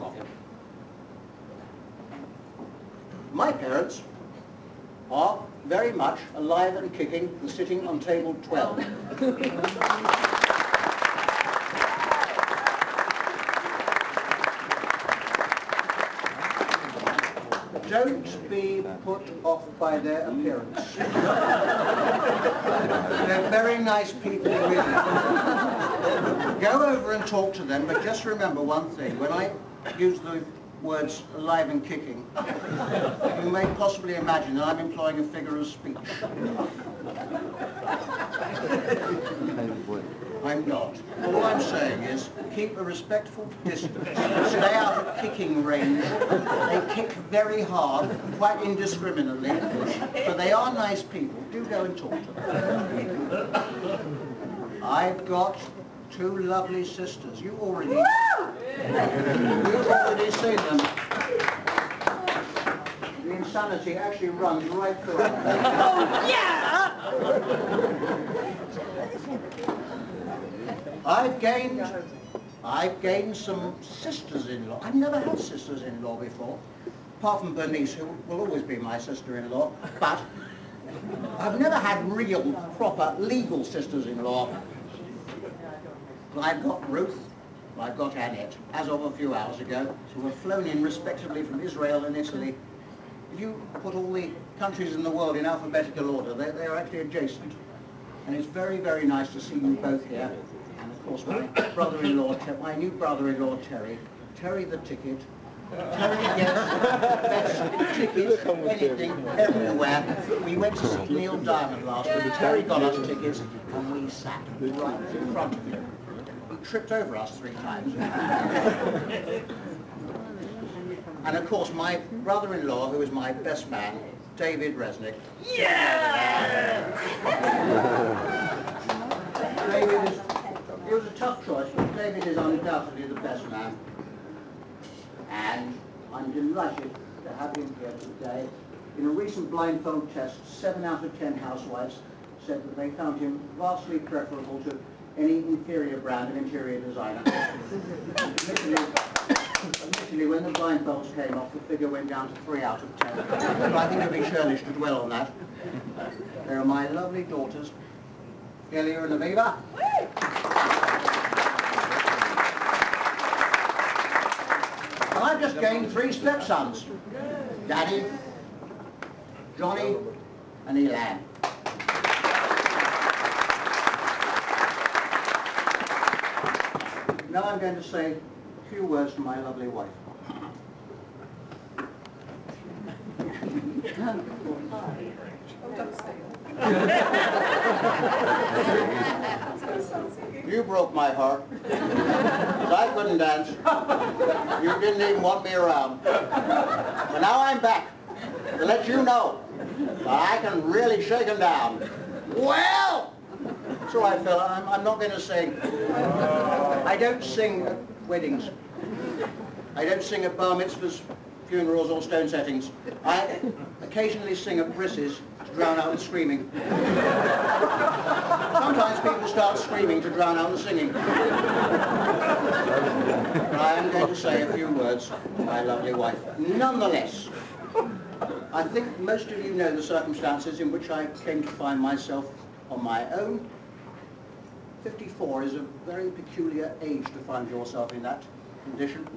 of him. My parents are very much alive and kicking and sitting on table 12. Don't be put off by their appearance. They're very nice people really. Go over and talk to them, but just remember one thing. When I use the words alive and kicking, you may possibly imagine that I'm employing a figure of speech. I'm not. All I'm saying is keep a respectful distance. Stay out of kicking range. They kick very hard, quite indiscriminately, but they are nice people. Do go and talk to them. I've got 2 lovely sisters. You've already seen them. The insanity actually runs right through them. Oh, yeah! I've gained some sisters-in-law. I've never had sisters-in-law before, apart from Bernice, who will always be my sister-in-law, but I've never had real, proper, legal sisters-in-law. I've got Ruth, I've got Annette, as of a few hours ago, who were flown in respectively from Israel and Italy. If you put all the countries in the world in alphabetical order, they're actually adjacent. And it's very, very nice to see you both here. And of course my brother-in-law, my new brother-in-law Terry the ticket. Terry gets best tickets, anything, everywhere. We went to see Neil Diamond last week. Terry got us tickets and we sat right in front of him. He tripped over us 3 times. And of course my brother-in-law, who is my best man, David Resnick. Yeah! David it was a tough choice, but David is undoubtedly the best man. And I'm delighted to have him here today. In a recent blindfold test, 7 out of 10 housewives said that they found him vastly preferable to any inferior brand of interior designer. Admittedly, when the blindfolds came off, the figure went down to 3 out of 10. But I think it'd be churlish to dwell on that. There are my lovely daughters, Delia and Aviva. And I've just gained 3 stepsons. Daddy, Johnny, and Elan. Now I'm going to say a few words to my lovely wife. You broke my heart. 'Cause I couldn't dance. You didn't even want me around. But now I'm back to let you know that I can really shake them down. Well, it's all right, fella. I'm not going to sing. I don't sing at weddings. I don't sing at bar mitzvahs, funerals, or stone settings. I occasionally sing at brisses to drown out the screaming. Sometimes people start screaming to drown out the singing. But I am going to say a few words to my lovely wife. Nonetheless, I think most of you know the circumstances in which I came to find myself on my own. 54 is a very peculiar age to find yourself in that condition.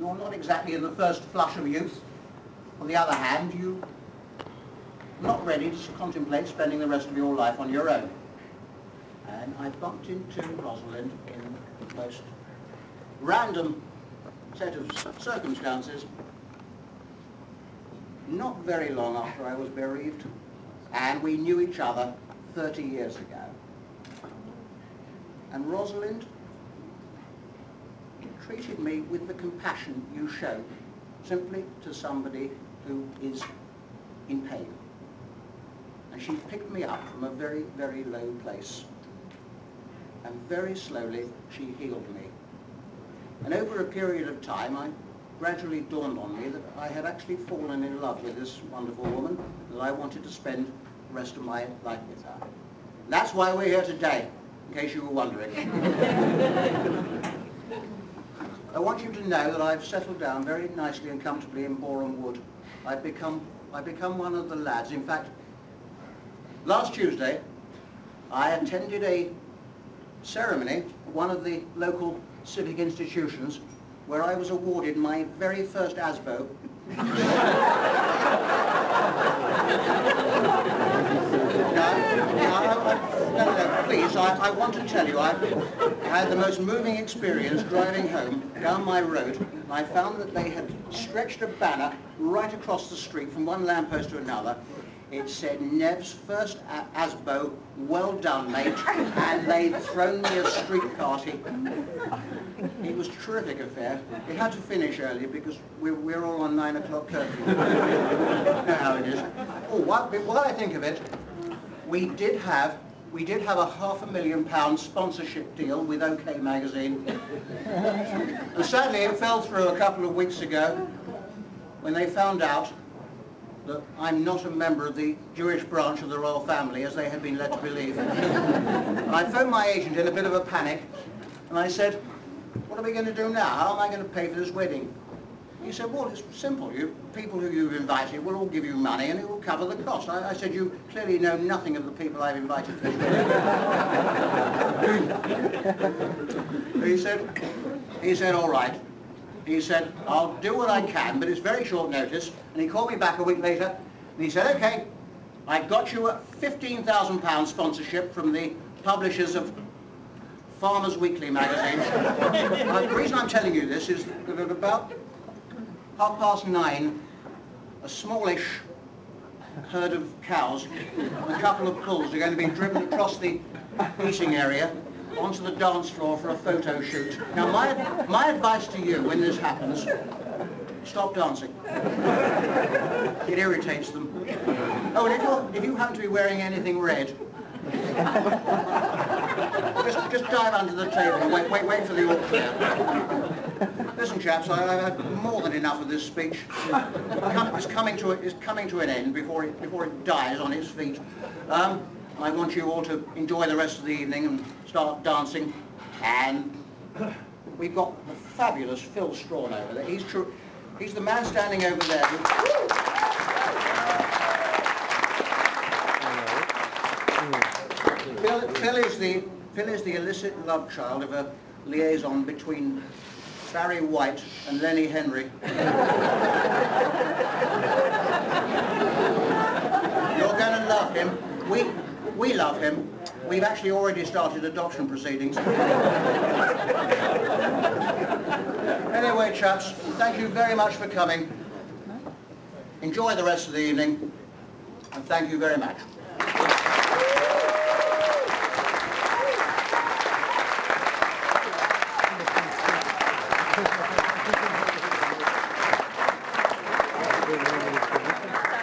You're not exactly in the first flush of youth. On the other hand, you're not ready to contemplate spending the rest of your life on your own. And I bumped into Rosalind in the most random set of circumstances not very long after I was bereaved, and we knew each other 30 years ago. And Rosalind treated me with the compassion you show simply to somebody who is in pain. And she picked me up from a very, very low place. And very slowly she healed me. And over a period of time, it gradually dawned on me that I had actually fallen in love with this wonderful woman, that I wanted to spend the rest of my life with her. And that's why we're here today, in case you were wondering. I want you to know that I've settled down very nicely and comfortably in Boreham Wood. I've become one of the lads. In fact, last Tuesday, I attended a ceremony at one of the local civic institutions where I was awarded my very first ASBO. No, please, I want to tell you, I had the most moving experience driving home down my road, and I found that they had stretched a banner right across the street from one lamppost to another. It said, Nev's first ASBO, well done, mate, and they'd thrown me a street party. It was a terrific affair. It had to finish early because we're all on 9 o'clock curfew. You know how it is. Oh, while I think of it, we did have a £500,000 sponsorship deal with OK magazine. And sadly, it fell through a couple of weeks ago when they found out that I'm not a member of the Jewish branch of the royal family, as they had been led to believe. And I phoned my agent in a bit of a panic, and I said, what are we going to do now? How am I going to pay for this wedding? He said, well, it's simple. People who you've invited will all give you money and it will cover the cost. I said, you clearly know nothing of the people I've invited to this wedding. He said, all right. He said, I'll do what I can, but it's very short notice. And he called me back a week later, and he said, okay, I got you a £15,000 sponsorship from the publishers of Farmers Weekly magazine. The reason I'm telling you this is that at about 9:30, a smallish herd of cows and a couple of bulls are going to be driven across the eating area onto the dance floor for a photo shoot. Now my advice to you when this happens, stop dancing. It irritates them. Oh, and if you happen to be wearing anything red, just dive under the table and wait for the all clear. Listen, chaps, I've had more than enough of this speech. It's coming to an end before it dies on its feet. I want you all to enjoy the rest of the evening and start dancing. And we've got the fabulous Phil Strawn over there. He's the man standing over there. Phil is the illicit love child of a liaison between Barry White and Lenny Henry. You're going to love him. We love him. We've actually already started adoption proceedings. Anyway, chaps, thank you very much for coming. Enjoy the rest of the evening, and thank you very much.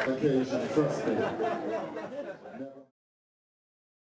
Occasion trusted.